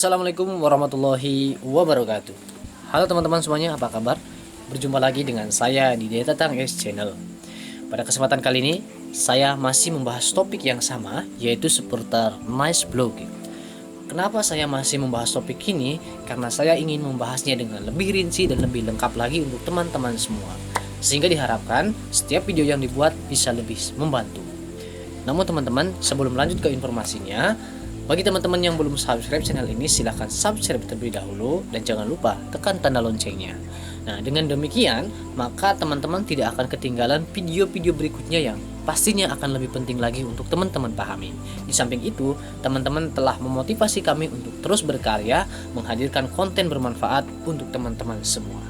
Assalamualaikum warahmatullahi wabarakatuh. Halo teman-teman semuanya, apa kabar? Berjumpa lagi dengan saya di Data Tang S Channel. Pada kesempatan kali ini, saya masih membahas topik yang sama, yaitu seputar nice blogging. Kenapa saya masih membahas topik ini? Karena saya ingin membahasnya dengan lebih rinci dan lebih lengkap lagi untuk teman-teman semua, sehingga diharapkan setiap video yang dibuat bisa lebih membantu. Namun teman-teman, sebelum lanjut ke informasinya, bagi teman-teman yang belum subscribe channel ini, silahkan subscribe terlebih dahulu dan jangan lupa tekan tanda loncengnya. Nah, dengan demikian, maka teman-teman tidak akan ketinggalan video-video berikutnya yang pastinya akan lebih penting lagi untuk teman-teman pahami. Di samping itu, teman-teman telah memotivasi kami untuk terus berkarya, menghadirkan konten bermanfaat untuk teman-teman semua.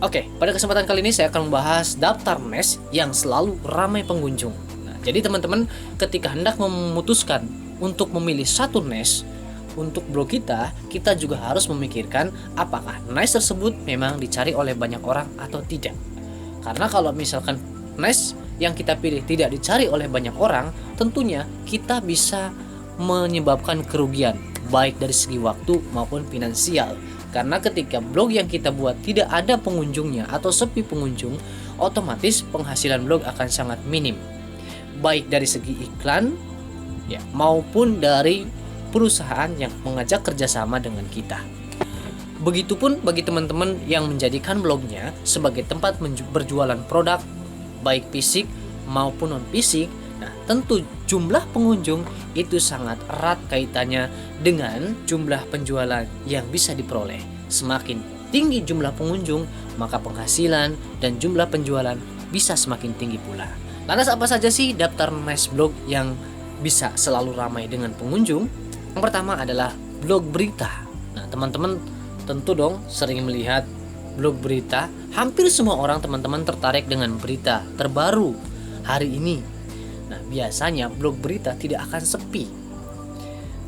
Oke, pada kesempatan kali ini saya akan membahas daftar NES yang selalu ramai pengunjung. Nah, jadi teman-teman ketika hendak memutuskan untuk memilih satu NES untuk blog kita juga harus memikirkan apakah NES tersebut memang dicari oleh banyak orang atau tidak. Karena kalau misalkan NES yang kita pilih tidak dicari oleh banyak orang, tentunya kita bisa menyebabkan kerugian baik dari segi waktu maupun finansial. Karena ketika blog yang kita buat tidak ada pengunjungnya atau sepi pengunjung, otomatis penghasilan blog akan sangat minim. Baik dari segi iklan maupun dari perusahaan yang mengajak kerjasama dengan kita. Begitupun bagi teman-teman yang menjadikan blognya sebagai tempat berjualan produk baik fisik maupun non fisik. Nah, tentu jumlah pengunjung itu sangat erat kaitannya dengan jumlah penjualan yang bisa diperoleh. Semakin tinggi jumlah pengunjung, maka penghasilan dan jumlah penjualan bisa semakin tinggi pula. Lantas apa saja sih daftar nice blog yang bisa selalu ramai dengan pengunjung? Yang pertama adalah blog berita. Nah, teman-teman tentu dong sering melihat blog berita. Hampir semua orang teman-teman tertarik dengan berita terbaru hari ini. Nah, biasanya blog berita tidak akan sepi.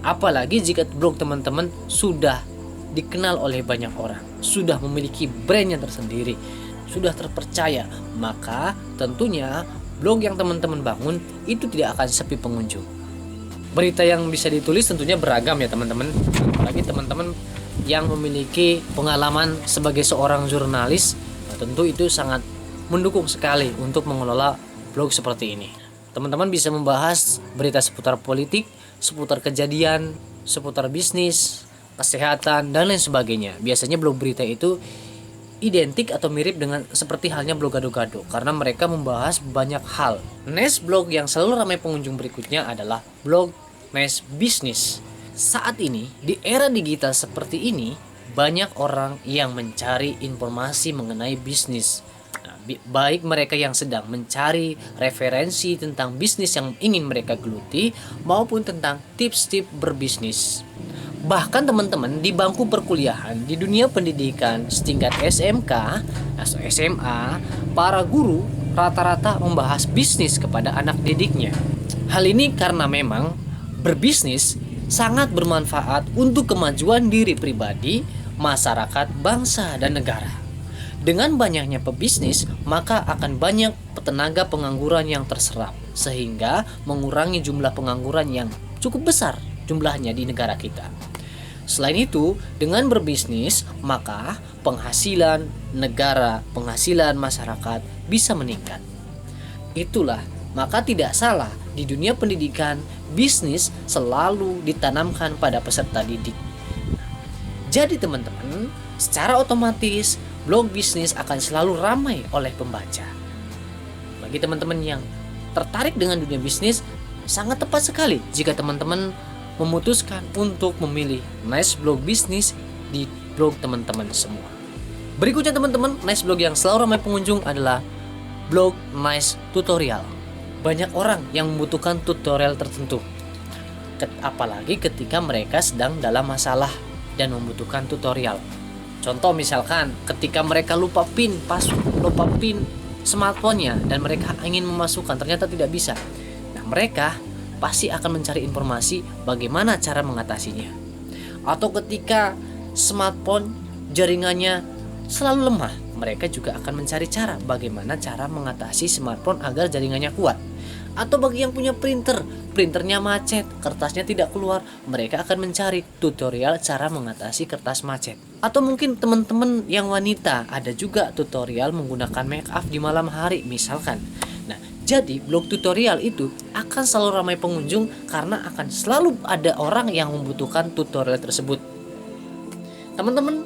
Apalagi jika blog teman-teman sudah dikenal oleh banyak orang, sudah memiliki brandnya tersendiri, sudah terpercaya, maka tentunya blog yang teman-teman bangun itu tidak akan sepi pengunjung. Berita yang bisa ditulis tentunya beragam ya teman-teman. Apalagi teman-teman yang memiliki pengalaman sebagai seorang jurnalis, nah tentu itu sangat mendukung sekali untuk mengelola blog seperti ini. Teman-teman bisa membahas berita seputar politik, seputar kejadian, seputar bisnis, kesehatan, dan lain sebagainya. Biasanya blog berita itu identik atau mirip dengan seperti halnya blog gado-gado karena mereka membahas banyak hal. Niche blog yang selalu ramai pengunjung berikutnya adalah blog niche bisnis. Saat ini di era digital seperti ini, banyak orang yang mencari informasi mengenai bisnis. Nah, baik mereka yang sedang mencari referensi tentang bisnis yang ingin mereka geluti maupun tentang tips-tips berbisnis. Bahkan teman-teman di bangku perkuliahan di dunia pendidikan setingkat SMK atau SMA, para guru rata-rata membahas bisnis kepada anak didiknya. Hal ini karena memang berbisnis sangat bermanfaat untuk kemajuan diri pribadi, masyarakat, bangsa, dan negara. Dengan banyaknya pebisnis, maka akan banyak tenaga pengangguran yang terserap, sehingga mengurangi jumlah pengangguran yang cukup besar jumlahnya di negara kita. Selain itu, dengan berbisnis, maka penghasilan negara, penghasilan masyarakat bisa meningkat. Itulah, maka tidak salah di dunia pendidikan, bisnis selalu ditanamkan pada peserta didik. Jadi teman-teman, secara otomatis blog bisnis akan selalu ramai oleh pembaca. Bagi teman-teman yang tertarik dengan dunia bisnis, sangat tepat sekali jika teman-teman memutuskan untuk memilih nice blog bisnis di blog teman-teman semua. Berikutnya teman-teman, nice blog yang selalu ramai pengunjung adalah blog nice tutorial. Banyak orang yang membutuhkan tutorial tertentu, apalagi ketika mereka sedang dalam masalah dan membutuhkan tutorial. Contoh misalkan ketika mereka lupa pin smartphone-nya dan mereka ingin memasukkan ternyata tidak bisa. Nah, mereka pasti akan mencari informasi bagaimana cara mengatasinya. Atau ketika smartphone jaringannya selalu lemah, mereka juga akan mencari cara bagaimana cara mengatasi smartphone agar jaringannya kuat. Atau bagi yang punya printernya macet, kertasnya tidak keluar, mereka akan mencari tutorial cara mengatasi kertas macet. Atau mungkin teman-teman yang wanita, ada juga tutorial menggunakan make up di malam hari misalkan. Nah, jadi blog tutorial itu akan selalu ramai pengunjung karena akan selalu ada orang yang membutuhkan tutorial tersebut. Teman-teman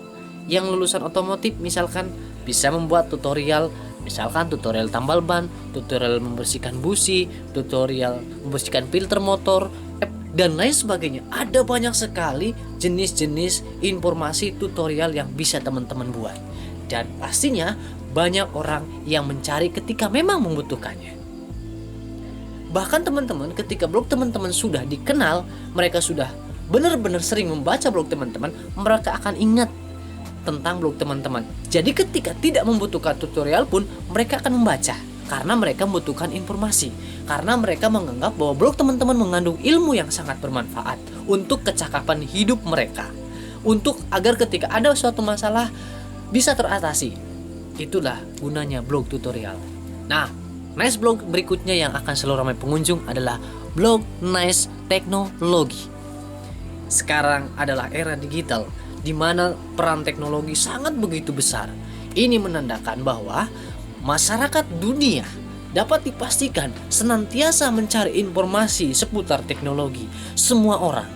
yang lulusan otomotif misalkan bisa membuat tutorial, misalkan tutorial tambal ban, tutorial membersihkan busi, tutorial membersihkan filter motor, dan lain sebagainya. Ada banyak sekali jenis-jenis informasi tutorial yang bisa teman-teman buat. Dan pastinya banyak orang yang mencari ketika memang membutuhkannya. Bahkan teman-teman, ketika blog teman-teman sudah dikenal, mereka sudah benar-benar sering membaca blog teman-teman, mereka akan ingat tentang blog teman-teman. Jadi ketika tidak membutuhkan tutorial pun mereka akan membaca karena mereka membutuhkan informasi, karena mereka menganggap bahwa blog teman-teman mengandung ilmu yang sangat bermanfaat untuk kecakapan hidup mereka, untuk agar ketika ada suatu masalah bisa teratasi. Itulah gunanya blog tutorial. Nah, nice blog berikutnya yang akan selalu ramai pengunjung adalah blog nice teknologi. Sekarang adalah era digital di mana peran teknologi sangat begitu besar. Ini menandakan bahwa masyarakat dunia dapat dipastikan senantiasa mencari informasi seputar teknologi. Semua orang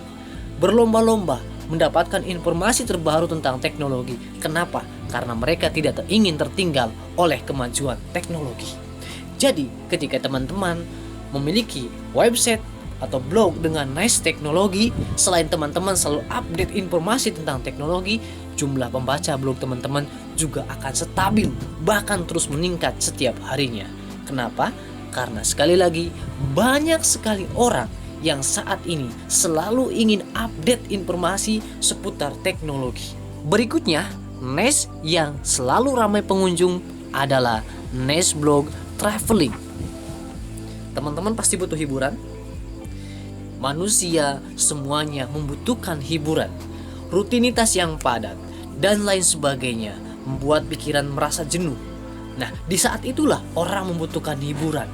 berlomba-lomba mendapatkan informasi terbaru tentang teknologi. Kenapa? Karena mereka tidak ingin tertinggal oleh kemajuan teknologi. Jadi, ketika teman-teman memiliki website atau blog dengan nice teknologi, selain teman-teman selalu update informasi tentang teknologi, jumlah pembaca blog teman-teman juga akan stabil, bahkan terus meningkat setiap harinya. Kenapa? Karena sekali lagi banyak sekali orang yang saat ini selalu ingin update informasi seputar teknologi. Berikutnya, niche yang selalu ramai pengunjung adalah niche blog traveling. Teman-teman pasti butuh hiburan. Manusia semuanya membutuhkan hiburan. Rutinitas yang padat dan lain sebagainya membuat pikiran merasa jenuh. Nah, di saat itulah orang membutuhkan hiburan.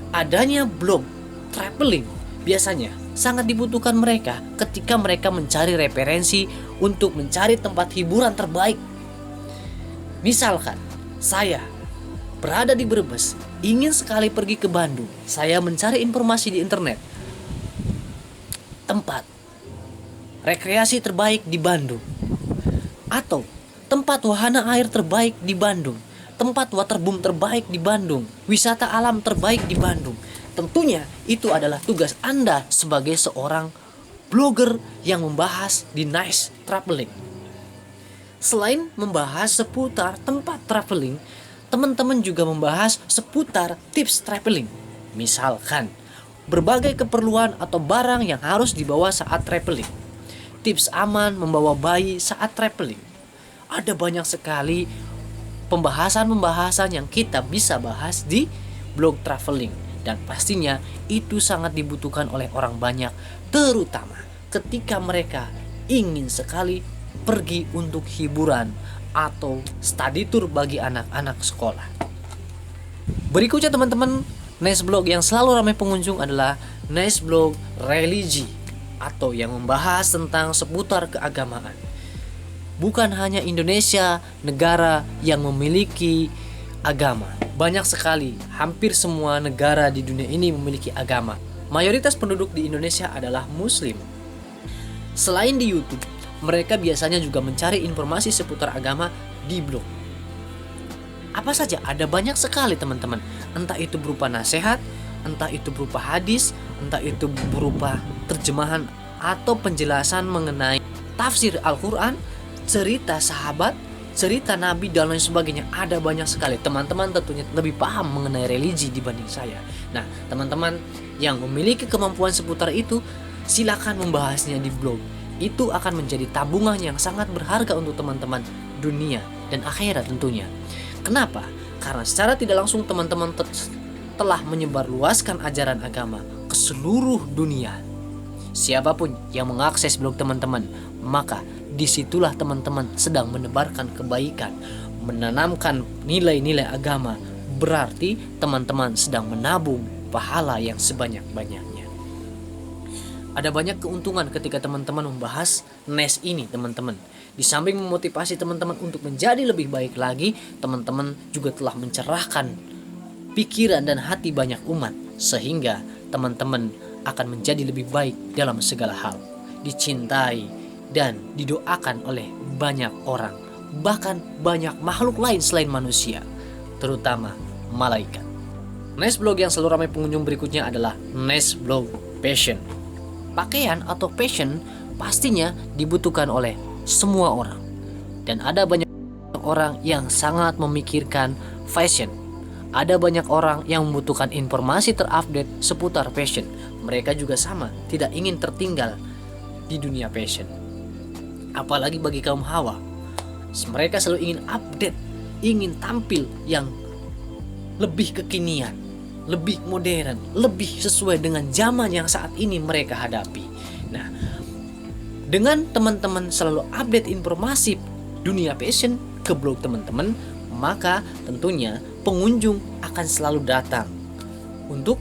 Adanya blog traveling biasanya sangat dibutuhkan mereka ketika mereka mencari referensi untuk mencari tempat hiburan terbaik. Misalkan, saya berada di Brebes, ingin sekali pergi ke Bandung. Saya mencari informasi di internet. Tempat rekreasi terbaik di Bandung, atau tempat wahana air terbaik di Bandung, tempat waterboom terbaik di Bandung, wisata alam terbaik di Bandung. Tentunya itu adalah tugas Anda sebagai seorang blogger yang membahas di nice traveling. Selain membahas seputar tempat traveling, teman-teman juga membahas seputar tips traveling. Misalkan berbagai keperluan atau barang yang harus dibawa saat traveling, tips aman membawa bayi saat traveling. Ada banyak sekali pembahasan-pembahasan yang kita bisa bahas di blog traveling, dan pastinya itu sangat dibutuhkan oleh orang banyak, terutama ketika mereka ingin sekali pergi untuk hiburan atau study tour bagi anak-anak sekolah. Berikutnya teman-teman, nice blog yang selalu ramai pengunjung adalah nice blog religi, atau yang membahas tentang seputar keagamaan. Bukan hanya Indonesia negara yang memiliki agama. Banyak sekali, hampir semua negara di dunia ini memiliki agama. Mayoritas penduduk di Indonesia adalah Muslim. Selain di YouTube, mereka biasanya juga mencari informasi seputar agama di blog. Apa saja? Ada banyak sekali teman-teman. Entah itu berupa nasihat, entah itu berupa hadis, entah itu berupa terjemahan atau penjelasan mengenai tafsir Al-Quran, cerita sahabat, cerita Nabi, dan lain sebagainya. Ada banyak sekali. Teman-teman tentunya lebih paham mengenai religi dibanding saya. Nah, teman-teman yang memiliki kemampuan seputar itu, silakan membahasnya di blog. Itu akan menjadi tabungan yang sangat berharga untuk teman-teman dunia dan akhirat tentunya. Kenapa? Karena secara tidak langsung teman-teman telah menyebarluaskan ajaran agama ke seluruh dunia. Siapapun yang mengakses blog teman-teman, maka disitulah teman-teman sedang menebarkan kebaikan, menanamkan nilai-nilai agama. Berarti teman-teman sedang menabung pahala yang sebanyak-banyaknya. Ada banyak keuntungan ketika teman-teman membahas NES ini, teman-teman. Di samping memotivasi teman-teman untuk menjadi lebih baik lagi, teman-teman juga telah mencerahkan pikiran dan hati banyak umat, sehingga teman-teman akan menjadi lebih baik dalam segala hal, dicintai dan didoakan oleh banyak orang, bahkan banyak makhluk lain selain manusia, terutama malaikat. NES blog yang selalu ramai pengunjung berikutnya adalah NES blog fashion. Pakaian atau fashion pastinya dibutuhkan oleh semua orang, dan ada banyak orang yang sangat memikirkan fashion. Ada banyak orang yang membutuhkan informasi terupdate seputar fashion. Mereka juga sama, tidak ingin tertinggal di dunia fashion. Apalagi bagi kaum hawa, mereka selalu ingin update, ingin tampil yang lebih kekinian, lebih modern, lebih sesuai dengan zaman yang saat ini mereka hadapi. Nah, dengan teman-teman selalu update informasi dunia fashion ke blog teman-teman, maka tentunya pengunjung akan selalu datang untuk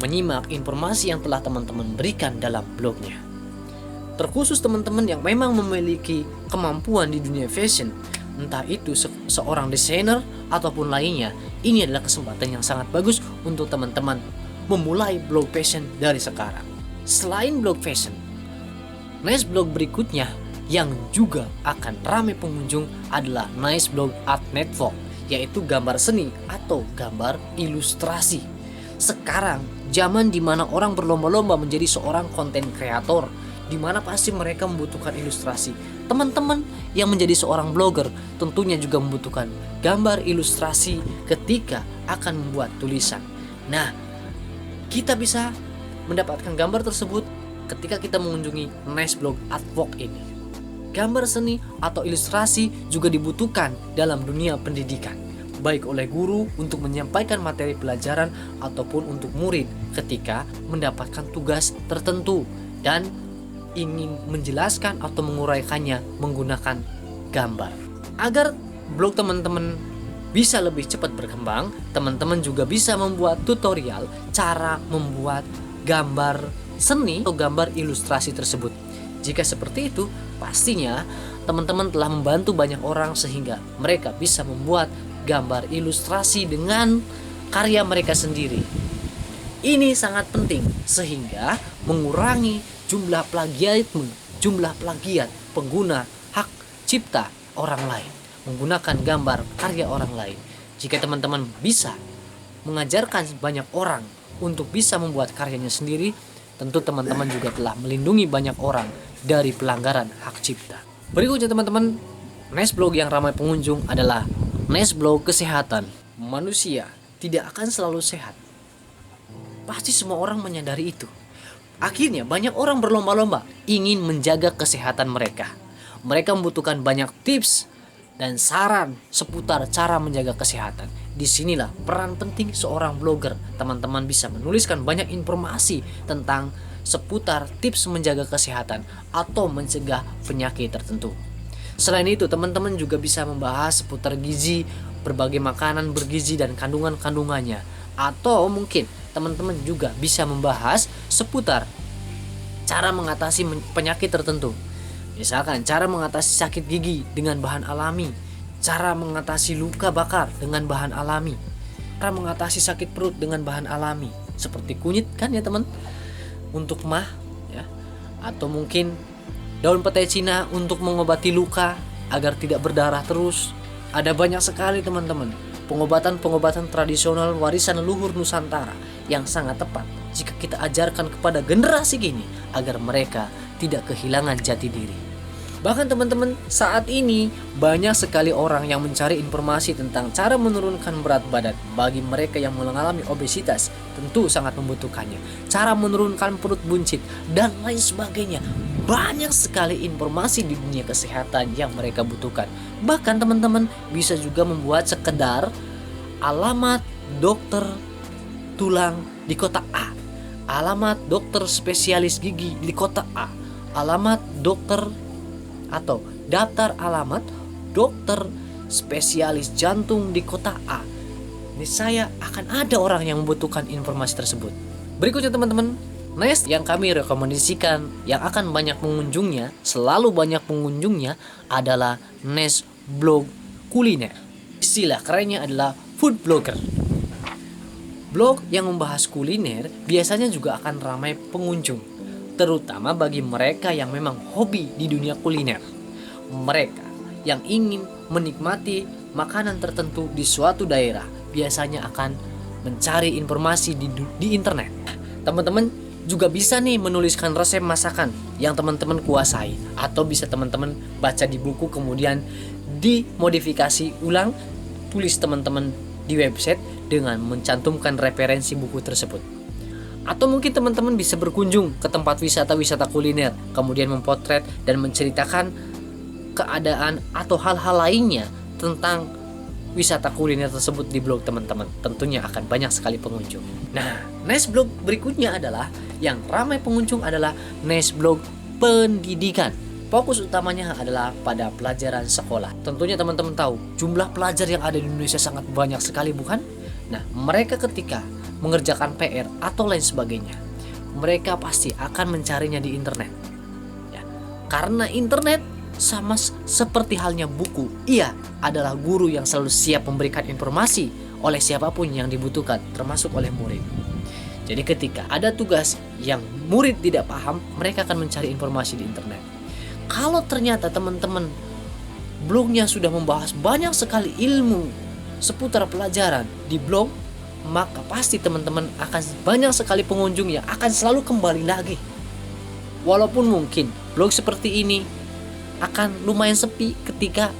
menyimak informasi yang telah teman-teman berikan dalam blognya. Terkhusus teman-teman yang memang memiliki kemampuan di dunia fashion, entah itu seorang desainer ataupun lainnya, ini adalah kesempatan yang sangat bagus untuk teman-teman memulai blog fashion dari sekarang. Selain blog fashion, NES blog berikutnya yang juga akan ramai pengunjung adalah NES blog art network, yaitu gambar seni atau gambar ilustrasi. Sekarang zaman dimana orang berlomba-lomba menjadi seorang konten kreator, dimana pasti mereka membutuhkan ilustrasi. Teman-teman yang menjadi seorang blogger tentunya juga membutuhkan gambar ilustrasi ketika akan membuat tulisan. Nah, kita bisa mendapatkan gambar tersebut ketika kita mengunjungi NES blog artwork ini. Gambar seni atau ilustrasi juga dibutuhkan dalam dunia pendidikan, baik oleh guru untuk menyampaikan materi pelajaran ataupun untuk murid ketika mendapatkan tugas tertentu dan ingin menjelaskan atau menguraikannya menggunakan gambar. Agar blog teman-teman bisa lebih cepat berkembang, teman-teman juga bisa membuat tutorial cara membuat gambar seni atau gambar ilustrasi tersebut. Jika seperti itu, pastinya teman-teman telah membantu banyak orang sehingga mereka bisa membuat gambar ilustrasi dengan karya mereka sendiri. Ini sangat penting sehingga mengurangi jumlah plagiat pengguna hak cipta orang lain menggunakan gambar karya orang lain. Jika teman-teman bisa mengajarkan banyak orang untuk bisa membuat karyanya sendiri, tentu teman-teman juga telah melindungi banyak orang dari pelanggaran hak cipta. Berikutnya teman-teman, NES blog yang ramai pengunjung adalah NES blog kesehatan. Manusia tidak akan selalu sehat. Pasti semua orang menyadari itu. Akhirnya banyak orang berlomba-lomba ingin menjaga kesehatan mereka. Mereka membutuhkan banyak tips dan saran seputar cara menjaga kesehatan. Disinilah peran penting seorang blogger. Teman-teman bisa menuliskan banyak informasi tentang seputar tips menjaga kesehatan atau mencegah penyakit tertentu. Selain itu, teman-teman juga bisa membahas seputar gizi, berbagai makanan bergizi dan kandungan-kandungannya. Atau mungkin teman-teman juga bisa membahas seputar cara mengatasi penyakit tertentu. Misalkan cara mengatasi sakit gigi dengan bahan alami, cara mengatasi luka bakar dengan bahan alami, cara mengatasi sakit perut dengan bahan alami seperti kunyit kan ya teman, untuk mah ya, atau mungkin daun petai Cina untuk mengobati luka agar tidak berdarah terus. Ada banyak sekali teman-teman pengobatan-pengobatan tradisional warisan leluhur Nusantara yang sangat tepat jika kita ajarkan kepada generasi kini agar mereka tidak kehilangan jati diri. Bahkan teman-teman, saat ini banyak sekali orang yang mencari informasi tentang cara menurunkan berat badan. Bagi mereka yang mengalami obesitas, tentu sangat membutuhkannya. Cara menurunkan perut buncit dan lain sebagainya. Banyak sekali informasi di dunia kesehatan yang mereka butuhkan. Bahkan teman-teman bisa juga membuat sekedar alamat dokter tulang di kota A, alamat dokter spesialis gigi di kota A, alamat dokter atau daftar alamat dokter spesialis jantung di kota A. niscaya akan ada orang yang membutuhkan informasi tersebut. Berikutnya teman-teman, Nes yang kami rekomendasikan yang akan banyak pengunjungnya, selalu banyak pengunjungnya adalah Nes blog kuliner. Istilah kerennya adalah food blogger. Blog yang membahas kuliner biasanya juga akan ramai pengunjung, terutama bagi mereka yang memang hobi di dunia kuliner. Mereka yang ingin menikmati makanan tertentu di suatu daerah biasanya akan mencari informasi di internet. Teman-teman juga bisa nih menuliskan resep masakan yang teman-teman kuasai, atau bisa teman-teman baca di buku kemudian dimodifikasi ulang, tulis teman-teman di website dengan mencantumkan referensi buku tersebut. Atau mungkin teman-teman bisa berkunjung ke tempat wisata-wisata kuliner, kemudian mempotret dan menceritakan keadaan atau hal-hal lainnya tentang wisata kuliner tersebut di blog teman-teman. Tentunya akan banyak sekali pengunjung. Nah, Nes blog berikutnya adalah yang ramai pengunjung adalah Nes blog pendidikan. Fokus utamanya adalah pada pelajaran sekolah. Tentunya teman-teman tahu jumlah pelajar yang ada di Indonesia sangat banyak sekali, bukan? Nah, mereka ketika mengerjakan PR atau lain sebagainya, mereka pasti akan mencarinya di internet. Ya, karena internet sama seperti halnya buku, ia adalah guru yang selalu siap memberikan informasi oleh siapapun yang dibutuhkan, termasuk oleh murid. Jadi ketika ada tugas yang murid tidak paham, mereka akan mencari informasi di internet. Kalau ternyata teman-teman blognya sudah membahas banyak sekali ilmu seputar pelajaran di blog, maka pasti teman-teman akan banyak sekali pengunjung yang akan selalu kembali lagi. Walaupun mungkin blog seperti ini akan lumayan sepi ketika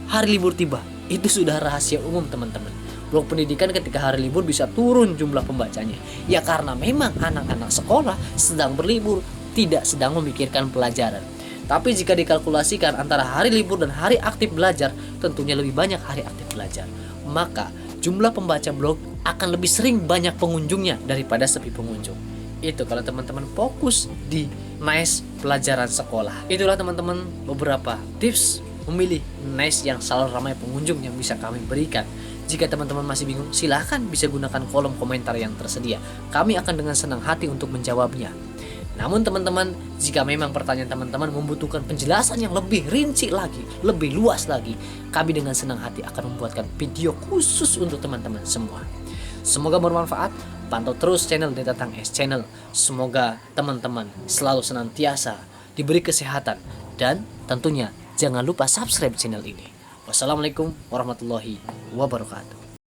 hari libur tiba. Itu sudah rahasia umum teman-teman. Blog pendidikan ketika hari libur bisa turun jumlah pembacanya. Ya karena memang anak-anak sekolah sedang berlibur, tidak sedang memikirkan pelajaran. Tapi jika dikalkulasikan antara hari libur dan hari aktif belajar, tentunya lebih banyak hari aktif belajar. Maka jumlah pembaca blog akan lebih sering banyak pengunjungnya daripada sepi pengunjung. Itu kalau teman-teman fokus di Nes pelajaran sekolah. Itulah teman-teman beberapa tips memilih Nes yang selalu ramai pengunjung yang bisa kami berikan. Jika teman-teman masih bingung, silahkan bisa gunakan kolom komentar yang tersedia. Kami akan dengan senang hati untuk menjawabnya. Namun teman-teman, jika memang pertanyaan teman-teman membutuhkan penjelasan yang lebih rinci lagi, lebih luas lagi, kami dengan senang hati akan membuatkan video khusus untuk teman-teman semua. Semoga bermanfaat. Pantau terus channel Detatang S Channel. Semoga teman-teman selalu senantiasa diberi kesehatan, dan tentunya jangan lupa subscribe channel ini. Wassalamualaikum warahmatullahi wabarakatuh.